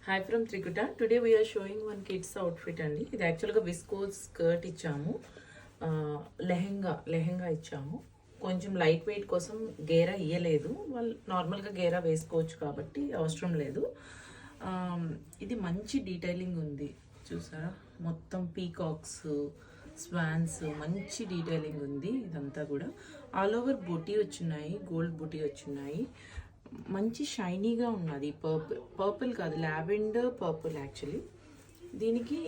Hi from Trikuta. Today we're showing one kids outfit అండి. ఇది యాక్చువల్గా విస్కోస్ స్కర్ట్ ఇచ్చాము, లెహెంగా ఇచ్చాము. కొంచెం లైట్ వెయిట్ కోసం గేరా ఇయ్యలేదు, వాళ్ళు నార్మల్గా గేరా వేసుకోవచ్చు కాబట్టి అవసరం లేదు. ఇది మంచి డీటెయిలింగ్ ఉంది, చూసారా? మొత్తం పీకాక్స్, స్వాన్స్, మంచి డీటెయిలింగ్ ఉంది. ఇదంతా కూడా ఆల్ ఓవర్ బూటీ వచ్చినాయి, గోల్డ్ బూటీ వచ్చినాయి. మంచి షైనీగా ఉన్నది. పర్పుల్ కాదు, లావెండర్ పర్పుల్ యాక్చువల్లీ. దీనికి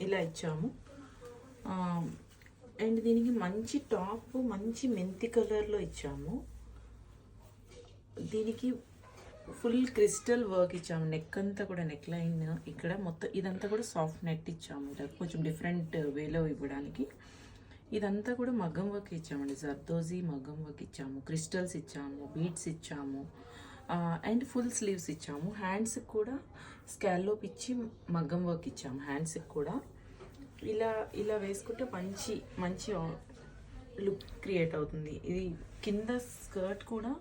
ఇలా ఇచ్చాము. అండ్ దీనికి మంచి టాప్, మంచి మెంతి కలర్లో ఇచ్చాము. దీనికి ఫుల్ క్రిస్టల్ వర్క్ ఇచ్చాము. నెక్ అంతా కూడా, నెక్ లైన్ ఇక్కడ మొత్తం ఇదంతా కూడా సాఫ్ట్ నెట్ ఇచ్చాము, కొంచెం డిఫరెంట్ వేలో ఇవ్వడానికి. ఇదంతా కూడా మగ్గం వర్క్ ఇచ్చామండి, జర్దోజీ మగ్గం వర్క్ ఇచ్చాము, క్రిస్టల్స్ ఇచ్చాము, బీడ్స్ ఇచ్చాము, అండ్ ఫుల్ స్లీవ్స్ ఇచ్చాము. హ్యాండ్స్కి కూడా స్కాల్లోప్ ఇచ్చి మగ్గం వర్క్ ఇచ్చాము. హ్యాండ్స్కి కూడా ఇలా వేసుకుంటే మంచి లుక్ క్రియేట్ అవుతుంది. ఇది కింద స్కర్ట్ కూడా,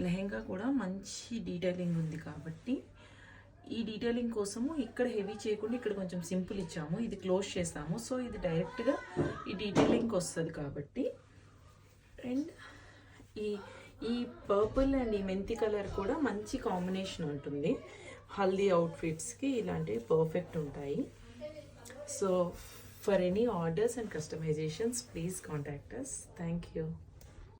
లెహెంగా కూడా మంచి డీటెయిలింగ్ ఉంది కాబట్టి ఈ డీటెయిలింగ్ కోసము ఇక్కడ హెవీ చేయకుండా ఇక్కడ కొంచెం సింపుల్ ఇచ్చాము. ఇది క్లోజ్ చేసాము, సో ఇది డైరెక్ట్గా ఈ డీటెయిలింగ్కి వస్తుంది కాబట్టి. అండ్ ఈ పర్పుల్ అండ్ ఈ మెంతి కలర్ కూడా మంచి కాంబినేషన్ ఉంటుంది. హల్దీ అవుట్ఫిట్స్కి ఇలాంటివి పర్ఫెక్ట్ ఉంటాయి. So for any orders and customisations please contact us. Thank you.